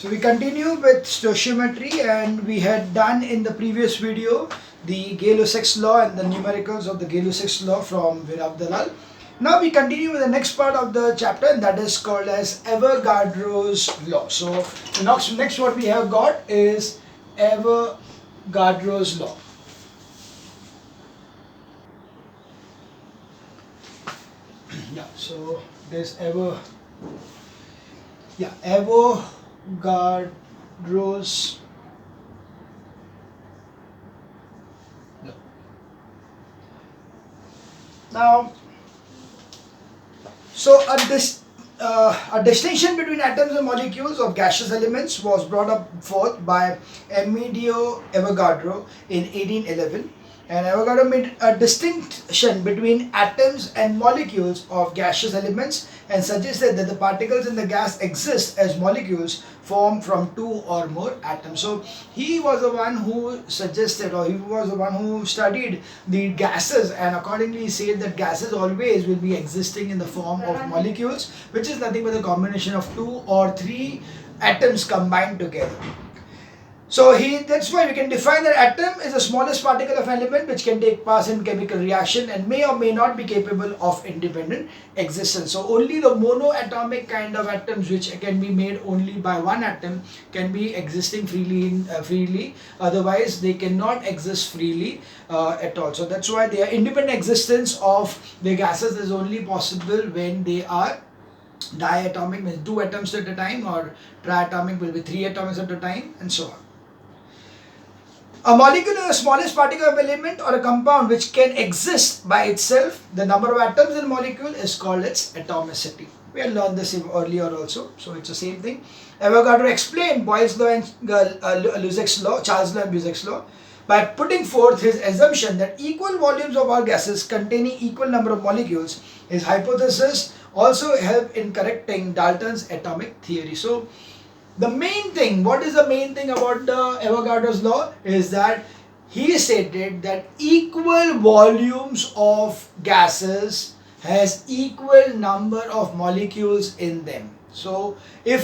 So we continue with stoichiometry, and we had done in the previous video the Gay-Lussac's law and the numericals of the Gay-Lussac's law from Viraf Dalal. Now we continue with the next part of the chapter, and that is called as Avogadro's law. So the next what we have got is Avogadro's law. Yeah, so there's Avogadro's law. Now, so a distinction between atoms and molecules of gaseous elements was brought up forth by Emilio Avogadro in 1811. And Avogadro made a distinction between atoms and molecules of gaseous elements and suggested that the particles in the gas exist as molecules formed from two or more atoms. So he was the one who suggested, or he was the one who studied the gases, and accordingly said that gases always will be existing in the form of molecules, which is nothing but a combination of two or three atoms combined together. So that's why we can define that atom is the smallest particle of element which can take part in chemical reaction and may or may not be capable of independent existence. So only the monoatomic kind of atoms, which can be made only by one atom, can be existing freely. Otherwise, they cannot exist freely at all. So that's why their independent existence of the gases is only possible when they are diatomic, means two atoms at a time, or triatomic will be three atoms at a time, and so on. A molecule is the smallest particle of element or a compound which can exist by itself. The number of atoms in a molecule is called its atomicity. We had learned this earlier also, so it's the same thing. Avogadro explained Boyle's law and Lussac's law, Charles' law and Lussac's law, by putting forth his assumption that equal volumes of all gases containing equal number of molecules. His hypothesis also helped in correcting Dalton's atomic theory. So the main thing, what is the main thing about the Avogadro's law is that he stated that equal volumes of gases has equal number of molecules in them. So if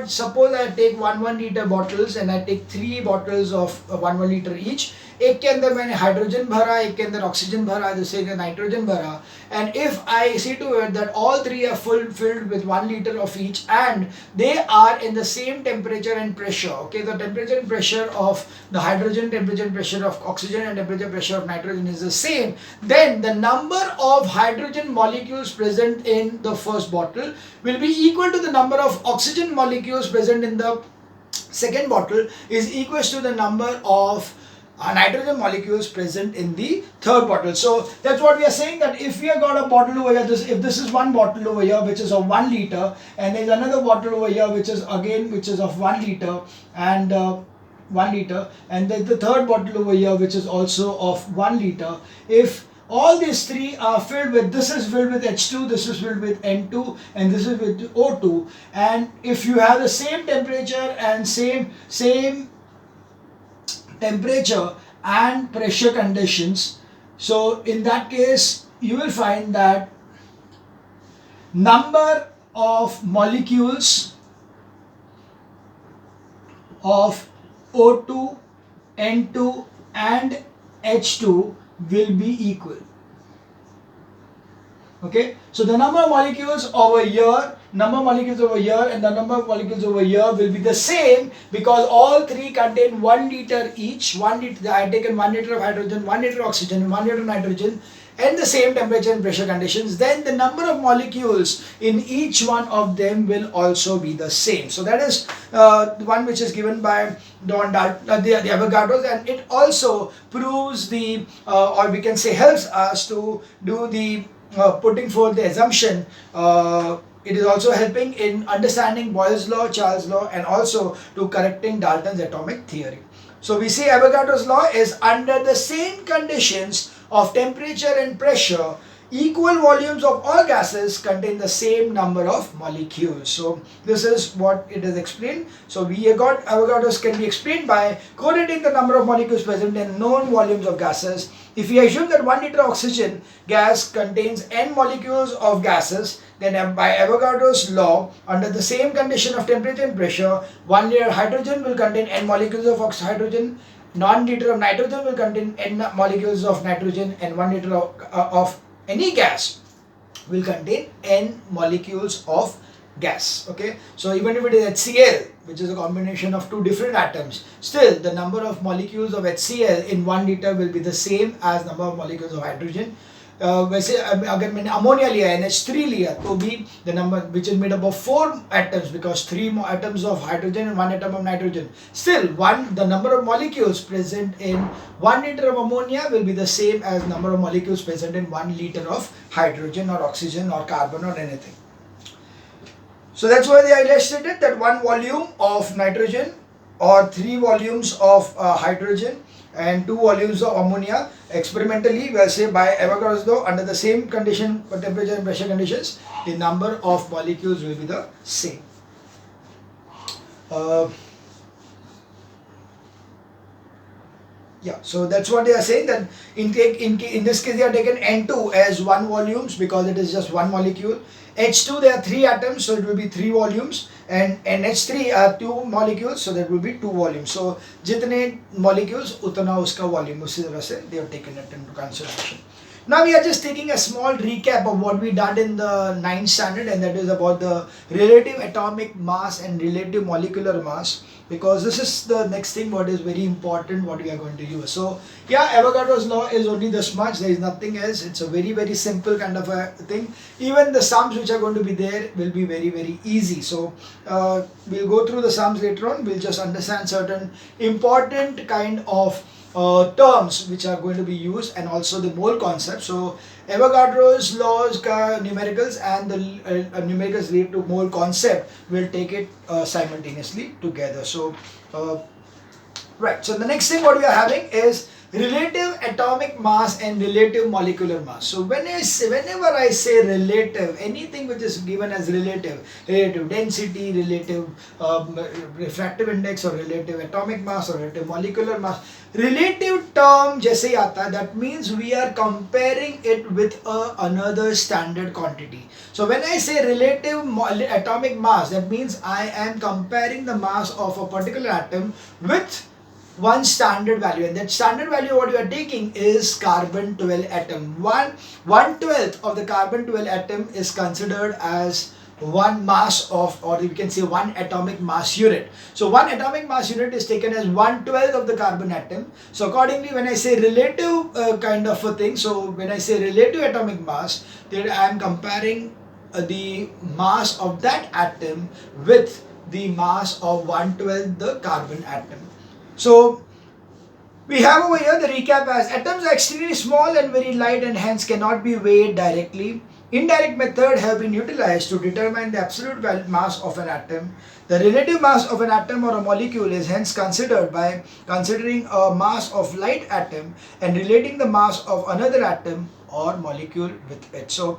suppose I take 1 liter bottles and I take 3 bottles of 1 liter each, एक के अंदर मैंने hydrogen भरा, एक के अंदर oxygen भरा, दूसरे के नाइट्रोजन भरा, and if I see to it that all three are filled with 1 liter of each and they are in the same temperature and pressure, okay, the temperature and pressure of the hydrogen, temperature and pressure of oxygen, and temperature and pressure of nitrogen is the same, then the number of hydrogen molecules present in the first bottle will be equal to the number of oxygen molecules present in the second bottle is equal to the number of nitrogen molecules present in the third bottle. So that's what we are saying, that if we have got a bottle over here, if this is one bottle over here which is of 1 liter, and there's another bottle over here which is of 1 liter and 1 liter, and then the third bottle over here which is also of 1 liter, if all these three are filled with, this is filled with H2, this is filled with N2, and this is with O2, and if you have the same temperature and same temperature and pressure conditions, so in that case you will find that number of molecules of O2, N2 and H2 will be equal. Okay, so the number of molecules over here, and the number of molecules over here will be the same, because all three contain 1 liter each. 1 liter, I have taken 1 liter of hydrogen, 1 liter of oxygen, and 1 liter of nitrogen, and the same temperature and pressure conditions. Then the number of molecules in each one of them will also be the same. So that is the one which is given by the Avogadro's, and it also proves or we can say helps us to do the putting forth the assumption. It is also helping in understanding Boyle's law, Charles' law, and also to correcting Dalton's atomic theory. So we say Avogadro's law is under the same conditions of temperature and pressure, equal volumes of all gases contain the same number of molecules. So this is what it is explained. So we got Avogadro's can be explained by correlating the number of molecules present in known volumes of gases. If we assume that 1 liter oxygen gas contains n molecules of gases, then by Avogadro's law, under the same condition of temperature and pressure, 1 liter hydrogen will contain n molecules of hydrogen, 1 liter of nitrogen will contain n molecules of nitrogen, and 1 liter of any gas will contain n molecules of gas. Okay, so even if it is HCl, which is a combination of two different atoms, still the number of molecules of HCl in 1 liter will be the same as number of molecules of hydrogen. वैसे अगर मैंने ammonia लिया NH3 लिया तो भी the number which is made up of 4 atoms because 3 atoms of hydrogen and 1 atom of nitrogen, still the number of molecules present in 1 liter of ammonia will be the same as number of molecules present in 1 liter of hydrogen or oxygen or carbon or anything. So that's why they illustrated that 1 volume of nitrogen or 3 volumes of hydrogen and 2 volumes of ammonia experimentally, we'll say by Avogadro's law, under the same condition, temperature and pressure conditions, the number of molecules will be the same. Yeah, so that's what they are saying, that in this case they are taken N2 as 1 volumes because it is just 1 molecule. H2 there are 3 atoms, so it will be 3 volumes, and NH3 are 2 molecules, so that will be 2 volumes. So jitne molecules utna uska volume, usi tarah se they have taken it into consideration. Now we are just taking a small recap of what we did in the 9th standard, and that is about the relative atomic mass and relative molecular mass, because this is the next thing what is very important what we are going to use. So yeah, Avogadro's law is only this much, there is nothing else. It's a very simple kind of a thing. Even the sums which are going to be there will be very easy. So we'll go through the sums later on. We'll just understand certain important kind of terms which are going to be used, and also the mole concept. So Avogadro's laws numericals and the numericals related to mole concept will take it simultaneously together. So right, so the next thing what we are having is relative atomic mass and relative molecular mass. So whenever I say relative, anything which is given as relative density, relative refractive index, or relative atomic mass, or relative molecular mass, relative term जैसे ही आता है, that means we are comparing it with another standard quantity. So when I say relative atomic mass, that means I am comparing the mass of a particular atom with one standard value, and that standard value what you are taking is carbon 12 atom. 1/12 of the carbon 12 atom is considered as one mass of, or we can say one atomic mass unit. So one atomic mass unit is taken as 1/12 of the carbon atom. So accordingly, when I say relative kind of a thing, so when I say relative atomic mass, then I am comparing the mass of that atom with the mass of 1/12 the carbon atom. So we have over here the recap as atoms are extremely small and very light and hence cannot be weighed directly. Indirect methods have been utilized to determine the absolute mass of an atom. The relative mass of an atom or a molecule is hence considered by considering a mass of light atom and relating the mass of another atom or molecule with it. So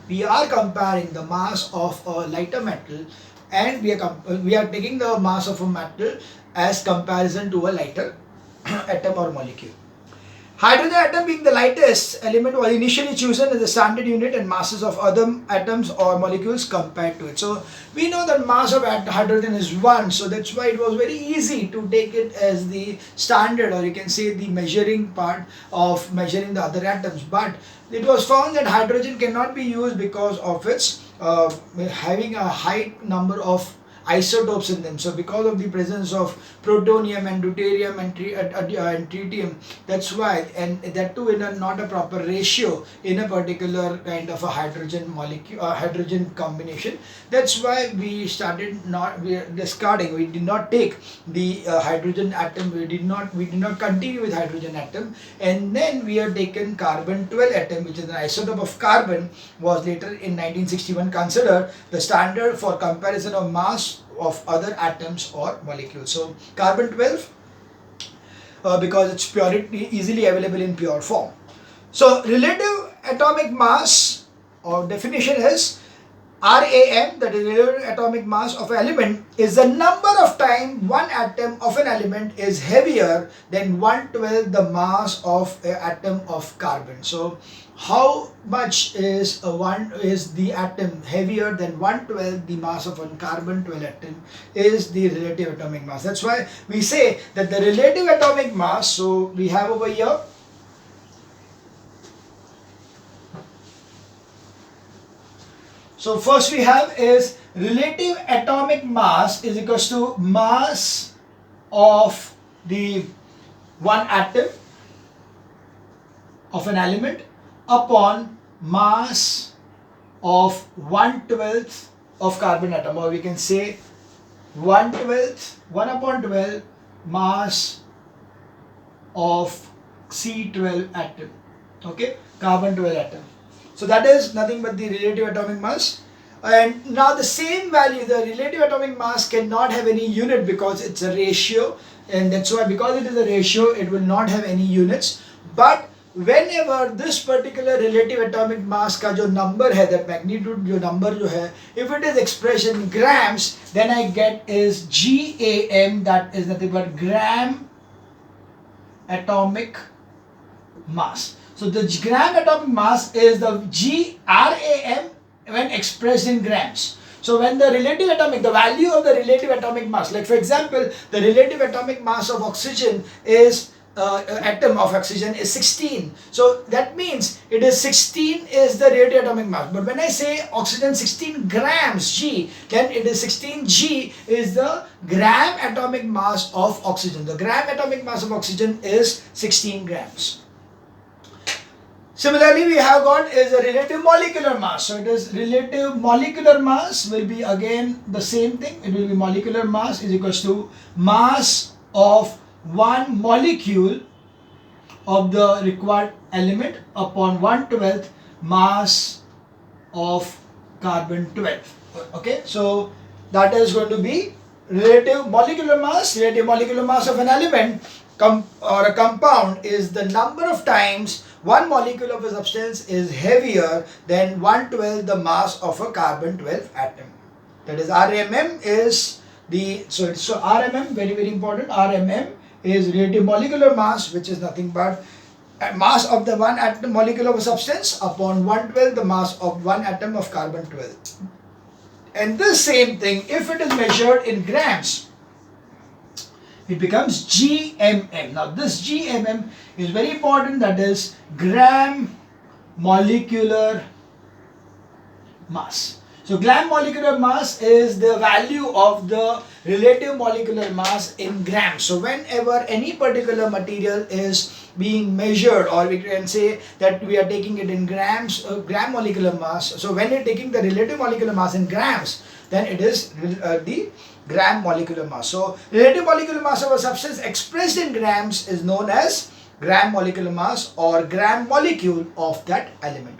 we are comparing the mass of a lighter metal, and we are taking the mass of a metal as comparison to a lighter atom or molecule. Hydrogen atom being the lightest element was initially chosen as the standard unit, and masses of other atoms or molecules compared to it. So we know that mass of hydrogen is 1, so that's why it was very easy to take it as the standard, or you can say the measuring part of measuring the other atoms. But it was found that hydrogen cannot be used because of its having a high number of isotopes in them. So because of the presence of plutonium and deuterium and tritium, that's why, and that too in a not a proper ratio in a particular kind of a hydrogen molecule hydrogen combination, that's why we started discarding. We did not take the hydrogen atom, we did not continue with hydrogen atom, and then we have taken carbon 12 atom, which is an isotope of carbon, was later in 1961 considered the standard for comparison of mass of other atoms or molecules. So carbon 12 because it's easily available in pure form. So relative atomic mass or definition is RAM, that is relative atomic mass of an element, is the number of times one atom of an element is heavier than 1/12 the mass of an atom of carbon. So how much is the atom heavier than 1/12 the mass of one carbon 12 atom is the relative atomic mass. That's why we say that the relative atomic mass, so we have over here, so first we have is relative atomic mass is equals to mass of the one atom of an element upon mass of 1/12 of carbon atom, or we can say 1/12 mass of C12 atom, okay, carbon 12 atom. So that is nothing but the relative atomic mass. And now the same value, the relative atomic mass cannot have any unit because it's a ratio, and that's why, because it is a ratio, it will not have any units. But whenever this particular relative atomic mass का जो number है, that magnitude जो number जो है, if it is expressed in grams, then I get is GAM, that is nothing but gram atomic mass. So the gram atomic mass is the GRAM when expressed in grams. So when the relative atomic, the value of the relative atomic mass, like for example, the relative atomic mass of oxygen is atom of oxygen is 16. So that means it is 16 is the relative atomic mass. But when I say oxygen 16 grams G, then it is 16 G is the gram atomic mass of oxygen. The gram atomic mass of oxygen is 16 grams. Similarly, we have got is a relative molecular mass. So it is relative molecular mass will be again the same thing. It will be molecular mass is equals to mass of one molecule of the required element upon 1/12 mass of carbon 12. Okay, so that is going to be relative molecular mass. Relative molecular mass of an element or a compound is the number of times one molecule of a substance is heavier than 1/12 the mass of a carbon 12 atom. That is RMM is the, so RMM, very very important, RMM is relative molecular mass, which is nothing but mass of the one atom molecule of a substance upon 1/12 the mass of one atom of carbon 12. And this same thing, if it is measured in grams, it becomes GMM. Now this GMM is very important, that is gram molecular mass. So gram molecular mass is the value of the relative molecular mass in grams. So whenever any particular material is being measured, or we can say that we are taking it in grams, gram molecular mass. So when you're taking the relative molecular mass in grams, then it is the gram molecular mass. So relative molecular mass of a substance expressed in grams is known as gram molecular mass or gram molecule of that element.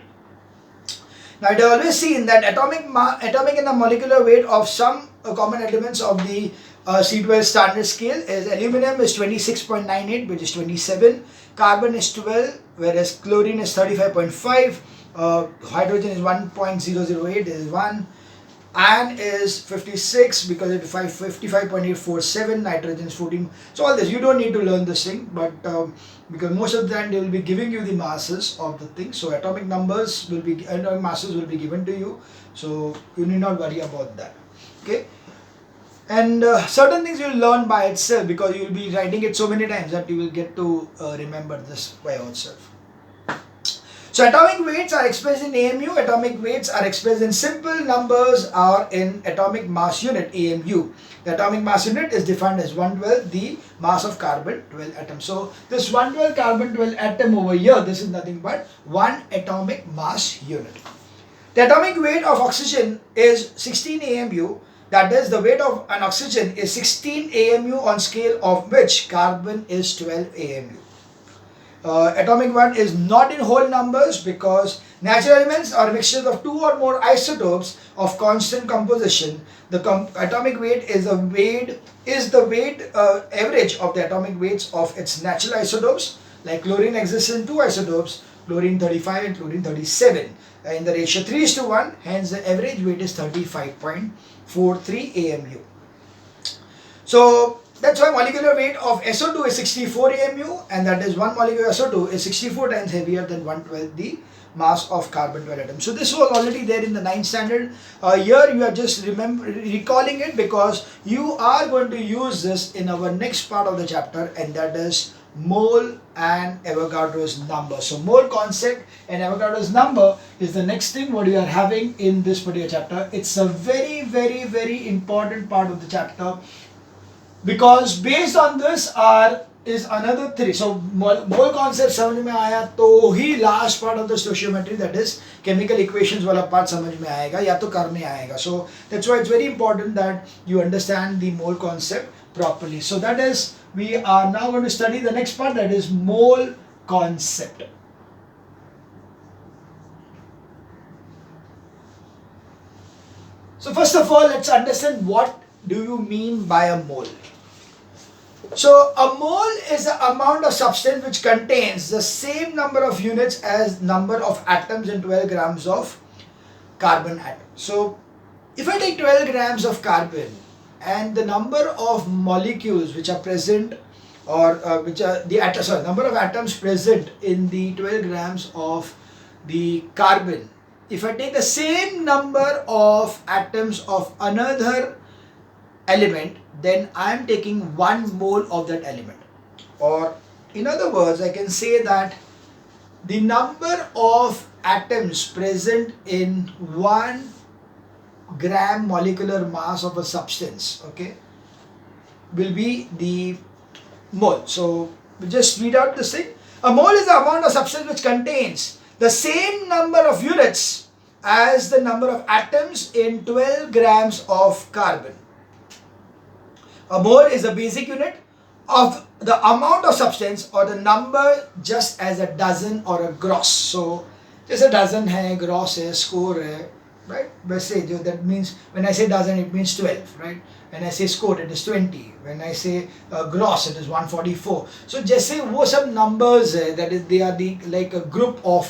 Now it is always seen that atomic and the molecular weight of some common elements of the C12 standard scale is aluminum is 26.98, which is 27, carbon is 12, whereas chlorine is 35.5, hydrogen is 1.008, is 1, iron is 56 because it is 55.847, nitrogen is 14. So all this, you don't need to learn this thing, but because most of the time they will be giving you the masses of the thing. So atomic masses will be given to you, so you need not worry about that. Okay, and certain things you will learn by itself because you will be writing it so many times that you will get to remember this by yourself. So atomic weights are expressed in AMU, atomic weights are expressed in simple numbers or in atomic mass unit AMU. The atomic mass unit is defined as 1/12 the mass of carbon 12 atom. So this 1/12 carbon 12 atom over here, this is nothing but one atomic mass unit. The atomic weight of oxygen is 16 AMU, that is the weight of an oxygen is 16 AMU on scale of which carbon is 12 AMU. Atomic one is not in whole numbers because natural elements are mixtures of two or more isotopes of constant composition. The atomic weight is the weight average of the atomic weights of its natural isotopes. Like chlorine exists in two isotopes, chlorine 35 and chlorine 37 in the ratio 3:1. Hence the average weight is 35.43 AMU. So that's why molecular weight of SO2 is 64 AMU, and that is one molecule of SO2 is 64 times heavier than 112 the mass of carbon 12 atoms. So this was already there in the 9th standard. Here you are just recalling it because you are going to use this in our next part of the chapter, and that is mole and Avogadro's number. So mole concept and Avogadro's number is the next thing what we are having in this particular chapter. It's a very, very, very important part of the chapter, because based on this is another three. So mole concept समझ में आया तो ही last part of the stoichiometry, that is chemical equations वाला part समझ में आएगा या तो करने आएगा. So that's why it's very important that you understand the mole concept properly. So that is, we are now going to study the next part, that is mole concept. So first of all, let's understand what do you mean by a mole. So a mole is the amount of substance which contains the same number of units as number of atoms in 12 grams of carbon atom. So if I take 12 grams of carbon and the number of molecules which are present, or number of atoms present in the 12 grams of the carbon, if I take the same number of atoms of another element, then I am taking 1 mole of that element. Or in other words, I can say that the number of atoms present in 1 gram molecular mass of a substance, okay, will be the mole. So we just read out this thing. A mole is the amount of substance which contains the same number of units as the number of atoms in 12 grams of carbon. A mole is a basic unit of the amount of substance or the number, just as a dozen or a gross. So just a dozen hai, gross hai, score hai, right? That means when I say dozen, it means 12, right? When I say score, it is 20. When I say gross, it is 144. So just वो सब numbers है, that is, they are the like a group of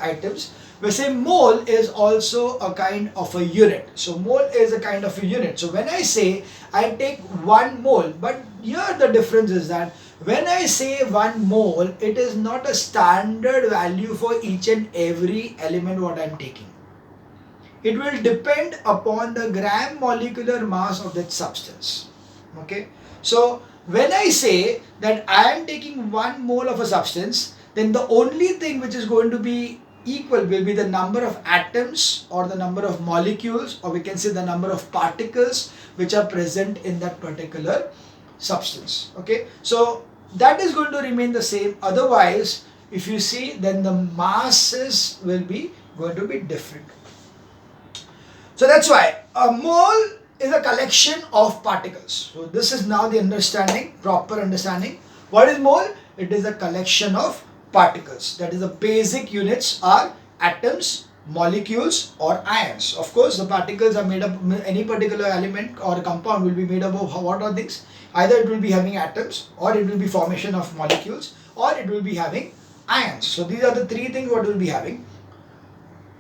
items. वैसे mole is also a kind of a unit. So mole is a kind of a unit. So when I say I take 1 mole, but here the difference is that when I say 1 mole, it is not a standard value for each and every element what I am taking. It will depend upon the gram molecular mass of that substance. Okay. So when I say that I am taking 1 mole of a substance, then the only thing which is going to be equal will be the number of atoms or the number of molecules, or we can say the number of particles which are present in that particular substance. Okay, so that is going to remain the same. Otherwise, if you see, then the masses will be going to be different. So that's why a mole is a collection of particles. So this is now the understanding, proper understanding. What is mole? It is a collection of particles. That is, the basic units are atoms, molecules or ions. Of course, the particles are made up, any particular element or compound will be made up of what are things? Either it will be having atoms, or it will be formation of molecules, or it will be having ions. So these are the 3 things what will be having.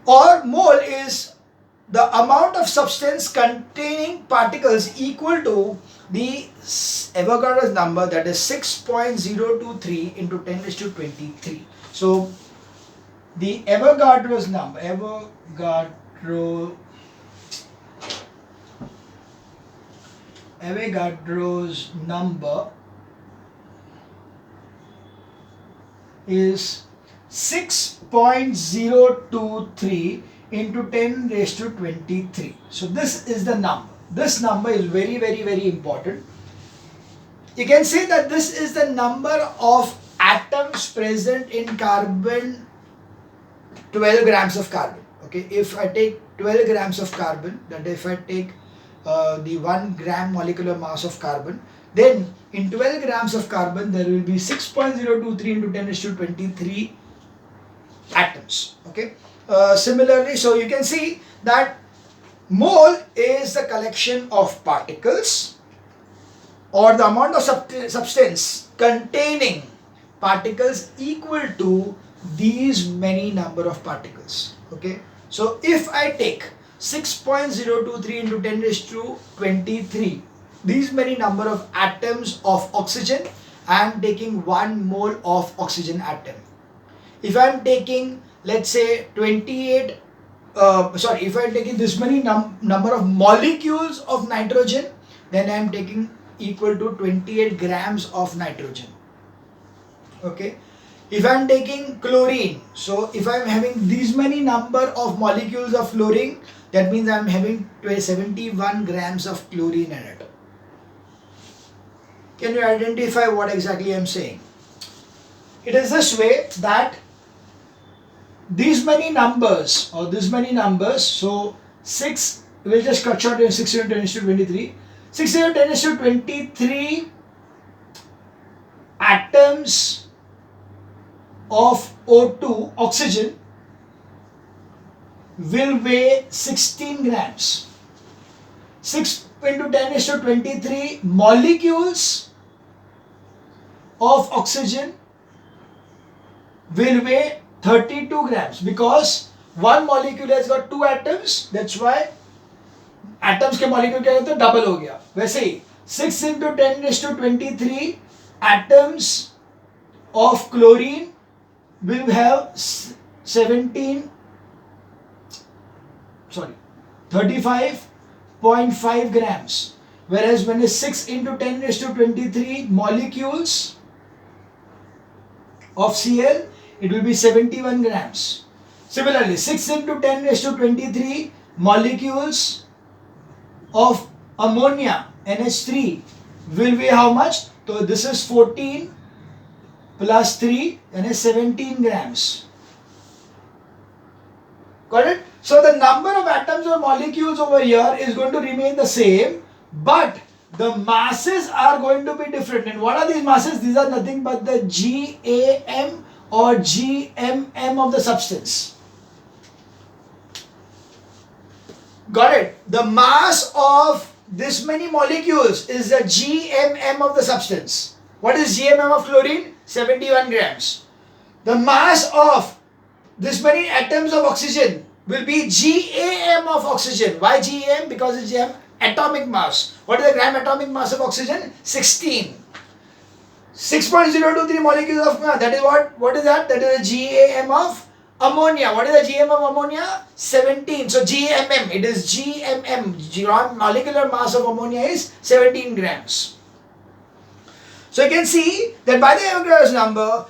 Or mole is the amount of substance containing particles equal to the Avogadro's number, that is 6.023 into 10 raised to 23. So the Avogadro's number, Avogadro's number is 6.023 into 10 raised to 23. So this is the number. This number is very, very, very important. You can say that this is the number of atoms present in carbon, 12 grams of carbon. Okay, if I take 12 grams of carbon, that if I take the 1 gram molecular mass of carbon, then in 12 grams of carbon there will be 6.023 into 10 raised to 23 atoms. Okay. Similarly, so you can see that mole is the collection of particles or the amount of substance containing particles equal to these many number of particles. Okay, so if I take 6.023 into 10 raised to 23, these many number of atoms of oxygen, I am taking 1 mole of oxygen atom. If I am taking, let's say, 28, if I am taking this many number of molecules of nitrogen, then I am taking equal to 28 grams of nitrogen. Okay. If I am taking chlorine, so if I am having these many number of molecules of fluorine, that means I am having 71 grams of chlorine in it. Can you identify what exactly I am saying? It is this way that these many numbers, so 6, we'll just cut short in 6 into 10 to 23. 6 into 10 to 23 atoms of O2, oxygen, will weigh 16 grams. 6 into 10 is to 23 molecules of oxygen will weigh 32 grams, because one molecule has got 2 atoms, that's why atoms के molecule क्या होता है, double हो गया. वैसे ही 6 into 10 is to 23 atoms of chlorine will have 35.5 grams, whereas when it's 6 into 10 raised to 23 molecules of Cl, it will be 71 grams. Similarly, 6 into 10 raised to 23 molecules of ammonia, Nh3, will weigh how much? So this is 14 plus 3 and is 17 grams. Got it? So the number of atoms or molecules over here is going to remain the same, but the masses are going to be different. And what are these masses? These are nothing but the GAM or GMM of the substance. Got it? The mass of this many molecules is the GMM of the substance. What is GMM of chlorine? 71 grams. The mass of this many atoms of oxygen will be GAM of oxygen. Why GAM? Because it's GAM atomic mass. What is the gram atomic mass of oxygen? 16. 6.023 molecules of, that is what is that? That is the GAM of ammonia. What is the GM of ammonia? 17. So GMM, it is GMM. Molecular mass of ammonia is 17 grams. So you can see that by the Avogadro's number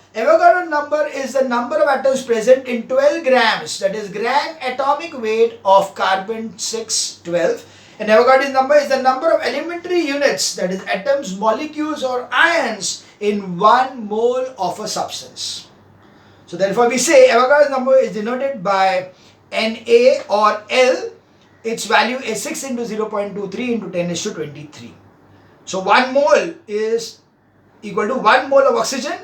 is the number of atoms present in 12 grams, that is gram atomic weight of carbon 6, 12. And Avogadro's number is the number of elementary units, that is atoms, molecules or ions in 1 mole of a substance. So therefore we say Avogadro's number is denoted by Na or L. Its value is 6 into 0.23 into 10 is to 23. So 1 mole is equal to 1 mole of oxygen.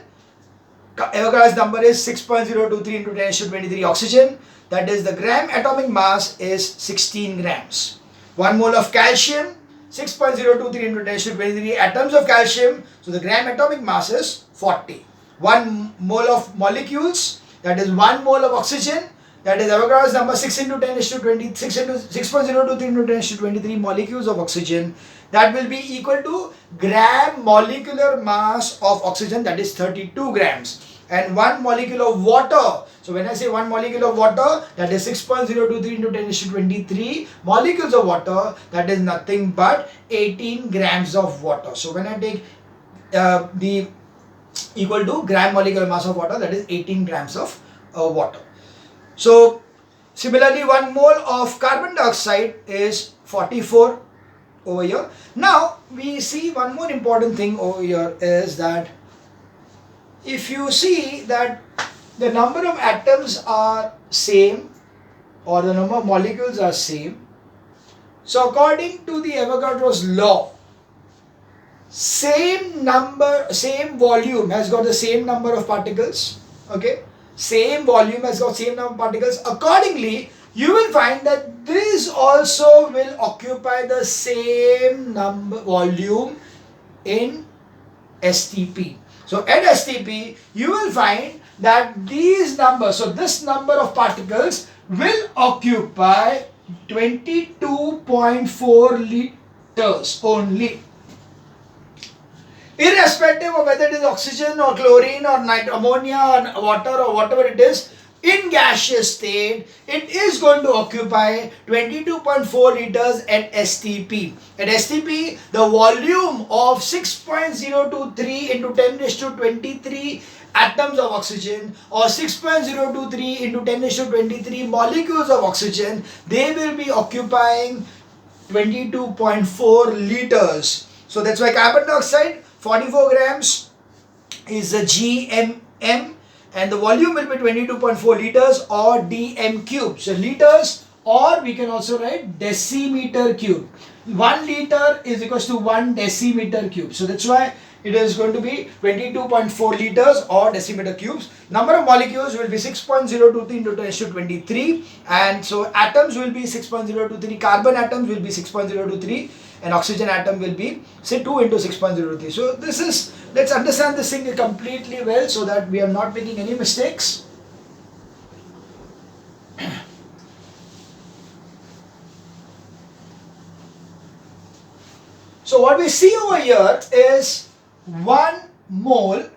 Avogadro's number is 6.023 into 10 is to 23 oxygen. That is, the gram atomic mass is 16 grams. 1 mole of calcium, 6.023 into 10 is to 23 atoms of calcium. So the gram atomic mass is 40. 1 mole of molecules, that is 1 mole of oxygen. That is Avogadro's number 6 into 10 is to 26 into 6.023 into 10 is to 23 molecules of oxygen. That will be equal to gram molecular mass of oxygen, that is 32 grams. And 1 molecule of water. So when I say 1 molecule of water, that is 6.023 into 10 is to 23 molecules of water. That is nothing but 18 grams of water. So when I take the equal to gram molecular mass of water, that is 18 grams of water. So similarly, 1 mole of carbon dioxide is 44 over here. Now we see one more important thing over here is that if you see that the number of atoms are same or the number of molecules are same, so according to the Avogadro's law, same volume has got the same number of particles. Okay, same volume has got same number of particles. Accordingly, you will find that this also will occupy the same volume in STP. So at STP, you will find that these numbers, so this number of particles will occupy 22.4 liters only, irrespective of whether it is oxygen or chlorine or ammonia or water or whatever it is. In gaseous state, it is going to occupy 22.4 liters at STP. At STP, the volume of 6.023 into 10 raised to 23 atoms of oxygen or 6.023 into 10 raised to 23 molecules of oxygen, they will be occupying 22.4 liters. So that's why carbon dioxide 44 grams is a GMM, and the volume will be 22.4 liters or dm cube. So liters, or we can also write decimeter cube. 1 liter is equals to 1 decimeter cube. So that's why it is going to be 22.4 liters or decimeter cubes. Number of molecules will be 6.023 into 10 to 23, and so atoms will be 6.023, carbon atoms will be 6.023, and oxygen atom will be, say, 2 into 6.03. So this is, let's understand this thing completely well so that we are not making any mistakes. So what we see over here is 1 mole,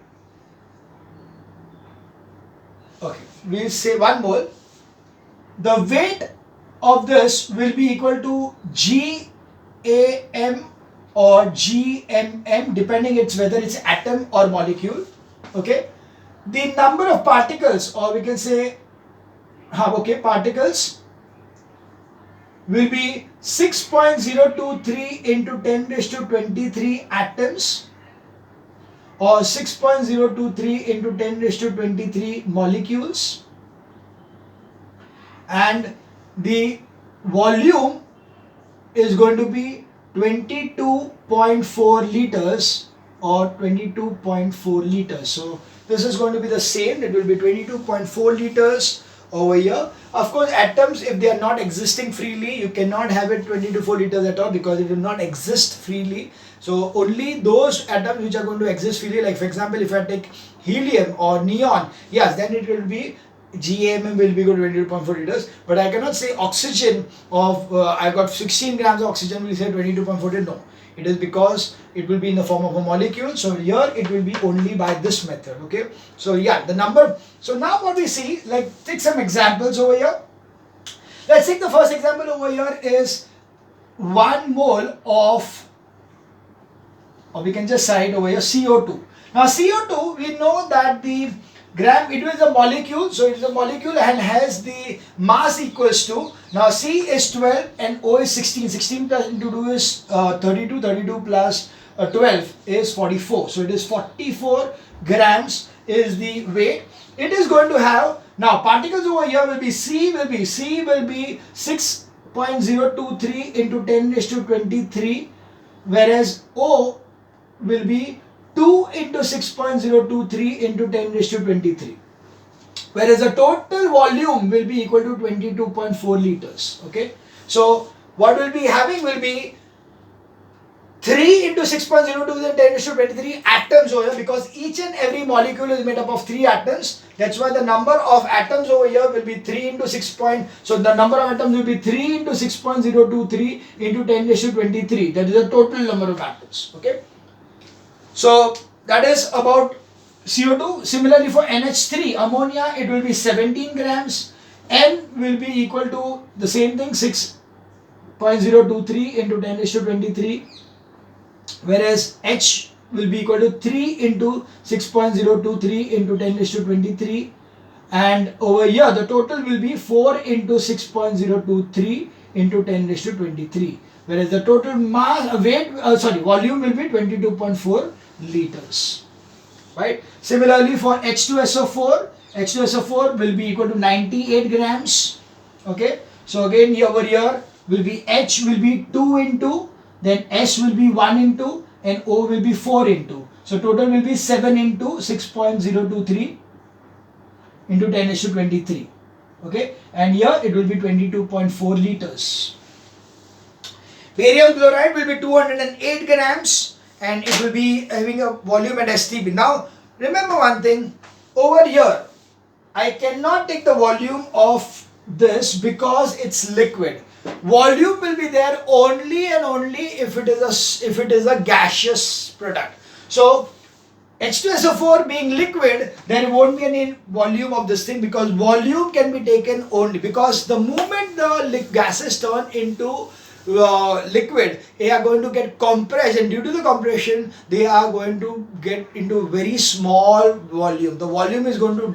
okay, we'll say 1 mole. The weight of this will be equal to GAM or GMM, depending it's whether it's atom or molecule. Okay, the number of particles, or we can say particles will be 6.023 into 10 raised to 23 atoms or 6.023 into 10 raised to 23 molecules, and the volume is going to be 22.4 liters or 22.4 liters. So this is going to be the same. It will be 22.4 liters over here. Of course, atoms, if they are not existing freely, you cannot have it 22.4 liters at all, because it will not exist freely. So only those atoms which are going to exist freely, like for example, if I take helium or neon, yes, then it will be GAM will be good 22.4 liters, but I cannot say oxygen of I got 16 grams of oxygen, will say 22.4 liters. No, it is because it will be in the form of a molecule. So here it will be only by this method. Okay, so yeah, the number. So now what we see, like, take some examples over here. Let's take the first example over here is 1 mole of, or we can just cite over here, CO2. Now CO2, we know that the gram, it is a molecule, so it is a molecule and has the mass equals to, now C is 12 and O is 16, 16 plus into 2 is 32, 32 plus 12 is 44, so it is 44 grams is the weight. It is going to have, now particles over here will be C will be 6.023 into 10 raised to 23, whereas O will be 2 into 6.023 into 10 raised to 23, whereas the total volume will be equal to 22.4 liters. Okay, so what we'll be having will be 3 into 6.02 and 10 raised to 23 atoms over here, because each and every molecule is made up of 3 atoms. That's why the number of atoms over here will be 3 into 6. So the number of atoms will be 3 into 6.023 into 10 raised to 23. That is the total number of atoms. Okay. So that is about CO2. Similarly for NH3 ammonia, it will be 17 grams. N will be equal to the same thing, 6.023 into 10 raised to 23, whereas H will be equal to 3 into 6.023 into 10 raised to 23, and over here the total will be 4 into 6.023 into 10 raised to 23, whereas the total mass volume will be 22.4 liters, right? Similarly for H2SO4, H2SO4 will be equal to 98 grams. Okay, so again over here will be H will be 2 into, then S will be 1 into, and O will be 4 into. So total will be 7 into 6.023 into 10 raised to 23. Okay, and here it will be 22.4 liters. Barium chloride will be 208 grams, and it will be having a volume at STP. Now remember one thing over here, I cannot take the volume of this because it's liquid. Volume will be there only and only if it is a gaseous product. So H2SO4 being liquid, there won't be any volume of this thing, because volume can be taken only because the moment the gases turn into liquid, they are going to get compressed, and due to the compression they are going to get into very small volume. The volume is going to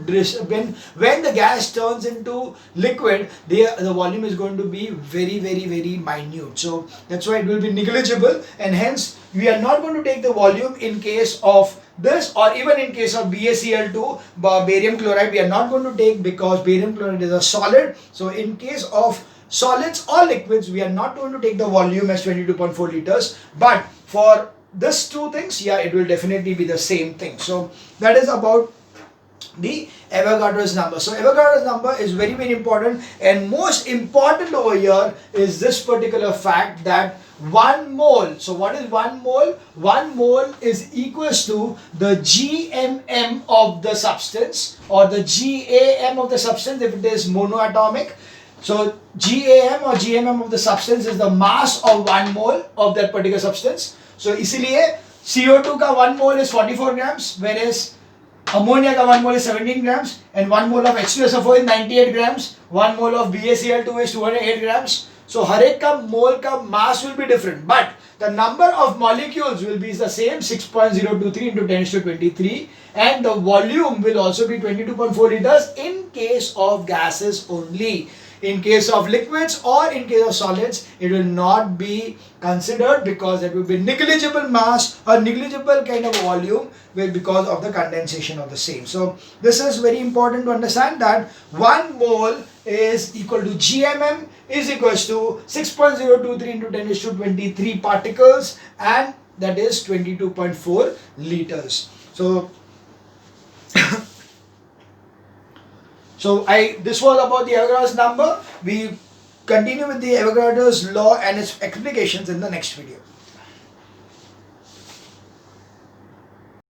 when the gas turns into liquid, the volume is going to be very minute. So that's why it will be negligible, and hence we are not going to take the volume in case of this, or even in case of BaCl2, barium chloride, we are not going to take because barium chloride is a solid. So in case of solids or liquids, we are not going to take the volume as 22.4 liters, but for this two things, yeah, it will definitely be the same thing. So that is about the Avogadro's number. So Avogadro's number is very important, and most important over here is this particular fact that 1 mole. So what is 1 mole? 1 mole is equals to the GMM of the substance, or the GAM of the substance if it is monoatomic. So GAM or GMM of the substance is the mass of 1 mole of that particular substance. So इसलिए CO2 का 1 mole is 44 grams, whereas ammonia का 1 mole is 17 grams, and 1 mole of H2SO4 is 98 grams, 1 mole of BaCl2 is 208 grams. So हर एक का mole का mass will be different, but the number of molecules will be the same, 6.023 into 10 to 23, and the volume will also be 22.4 liters in case of gases only. In case of liquids or in case of solids, it will not be considered because it will be negligible mass or negligible kind of volume because of the condensation of the same. So this is very important to understand, that 1 mole is equal to GMM is equals to 6.023 into 10 to 23 particles, and that is 22.4 liters. So this was about the Avogadro's number. We continue with the Avogadro's law and its explications in the next video.